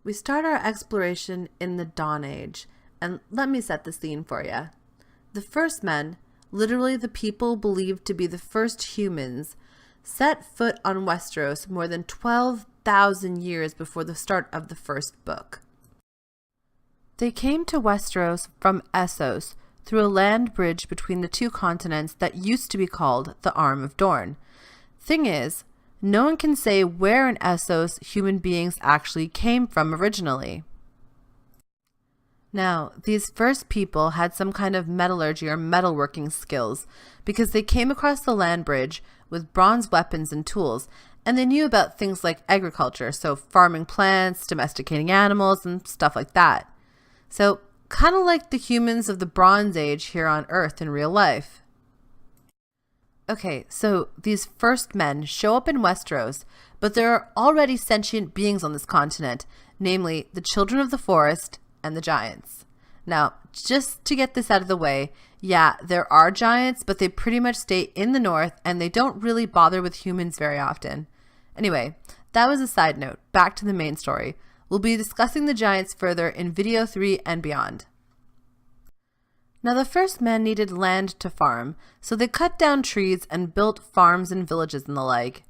We start our exploration in the Dawn Age, and let me set the scene for you. The first men, literally the people believed to be the first humans, set foot on Westeros more than 12,000 years before the start of the first book. They came to Westeros from Essos through a land bridge between the two continents that used to be called the Arm of Dorne. Thing is, no one can say where in Essos human beings actually came from originally. Now, these first people had some kind of metallurgy or metalworking skills because they came across the land bridge with bronze weapons and tools, and they knew about things like agriculture, so farming plants, domesticating animals, and stuff like that. So, kind of like the humans of the Bronze Age here on Earth in real life. Okay, so these first men show up in Westeros, but there are already sentient beings on this continent, namely the Children of the Forest and the Giants. Now, just to get this out of the way, yeah, there are giants, but they pretty much stay in the north and they don't really bother with humans very often. Anyway, that was a side note. Back to the main story. We'll be discussing the giants further in video 3 and beyond. Now, the first men needed land to farm, so they cut down trees and built farms and villages and the like.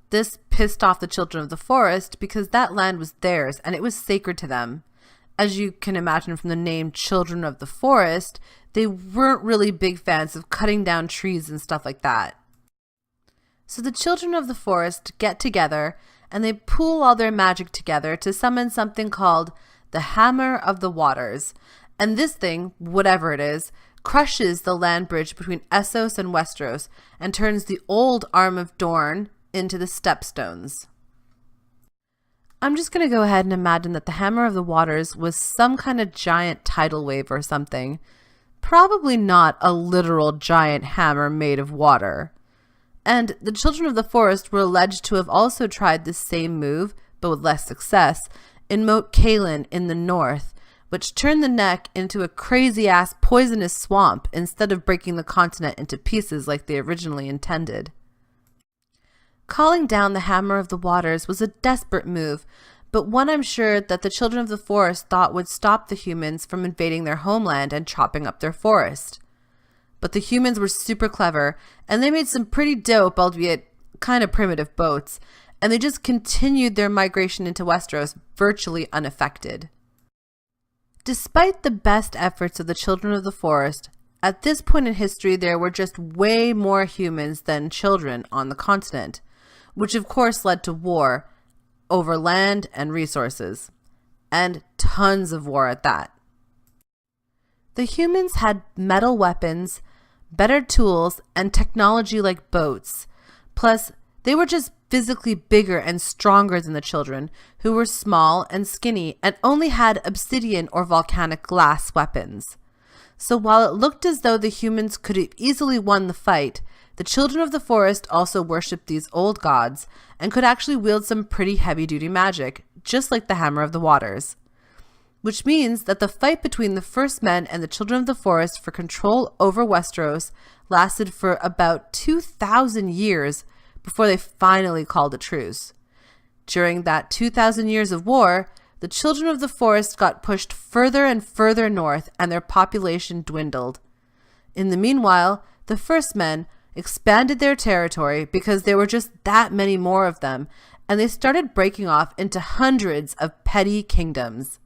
This pissed off the Children of the Forest because that land was theirs and it was sacred to them. As you can imagine from the name Children of the Forest, they weren't really big fans of cutting down trees and stuff like that. So the Children of the Forest get together and they pool all their magic together to summon something called the Hammer of the Waters. And this thing, whatever it is, crushes the land bridge between Essos and Westeros and turns the old Arm of Dorne into the Stepstones. I'm just going to go ahead and imagine that the Hammer of the Waters was some kind of giant tidal wave or something. Probably not a literal giant hammer made of water. And the Children of the Forest were alleged to have also tried this same move, but with less success, in Moat Cailin in the north, which turned the neck into a crazy-ass poisonous swamp instead of breaking the continent into pieces like they originally intended. Calling down the Hammer of the Waters was a desperate move, but one I'm sure that the Children of the Forest thought would stop the humans from invading their homeland and chopping up their forest. But the humans were super clever, and they made some pretty dope, albeit kind of primitive boats, and they just continued their migration into Westeros virtually unaffected. Despite the best efforts of the Children of the Forest, at this point in history there were just way more humans than children on the continent, which of course led to war over land and resources, and tons of war at that. The humans had metal weapons, better tools, and technology like boats. Plus, they were just physically bigger and stronger than the children, who were small and skinny and only had obsidian or volcanic glass weapons. So while it looked as though the humans could have easily won the fight, the Children of the Forest also worshipped these old gods and could actually wield some pretty heavy-duty magic, just like the Hammer of the Waters. Which means that the fight between the first men and the Children of the Forest for control over Westeros lasted for about 2,000 years before they finally called a truce. During that 2,000 years of war, the Children of the Forest got pushed further and further north and their population dwindled. In the meanwhile, the first men expanded their territory because there were just that many more of them, and they started breaking off into hundreds of petty kingdoms.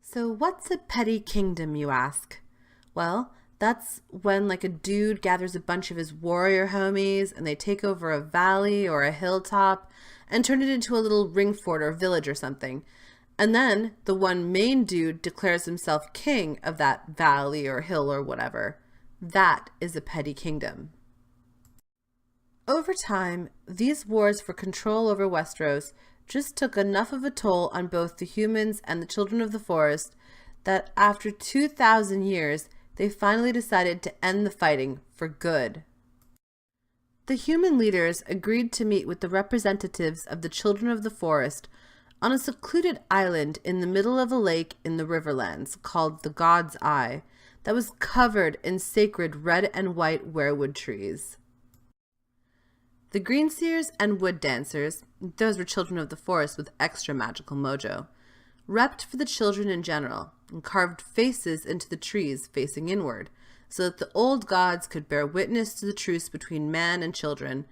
So what's a petty kingdom, you ask? Well, that's when like a dude gathers a bunch of his warrior homies and they take over a valley or a hilltop and turn it into a little ring fort or village or something. And then the one main dude declares himself king of that valley or hill or whatever. That is a petty kingdom. Over time, these wars for control over Westeros just took enough of a toll on both the humans and the Children of the Forest that after 2,000 years, they finally decided to end the fighting for good. The human leaders agreed to meet with the representatives of the Children of the Forest on a secluded island in the middle of a lake in the Riverlands called the God's Eye that was covered in sacred red and white weirwood trees. The greenseers and wood dancers, those were children of the forest with extra magical mojo, repped for the children in general and carved faces into the trees facing inward so that the old gods could bear witness to the truce between man and children,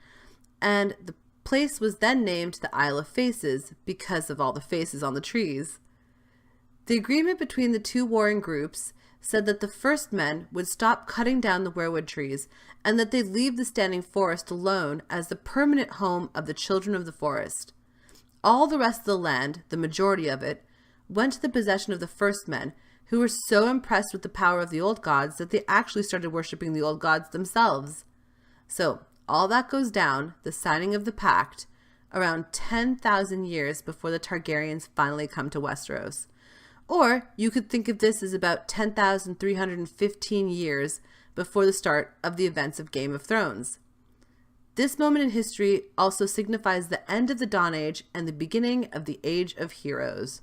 and the place was then named the Isle of Faces because of all the faces on the trees. The agreement between the two warring groups said that the first men would stop cutting down the weirwood trees and that they'd leave the standing forest alone as the permanent home of the children of the forest. All the rest of the land, the majority of it, went to the possession of the first men, who were so impressed with the power of the old gods that they actually started worshipping the old gods themselves. So, all that goes down, the signing of the pact, around 10,000 years before the Targaryens finally come to Westeros. Or you could think of this as about 10,315 years before the start of the events of Game of Thrones. This moment in history also signifies the end of the Dawn Age and the beginning of the Age of Heroes.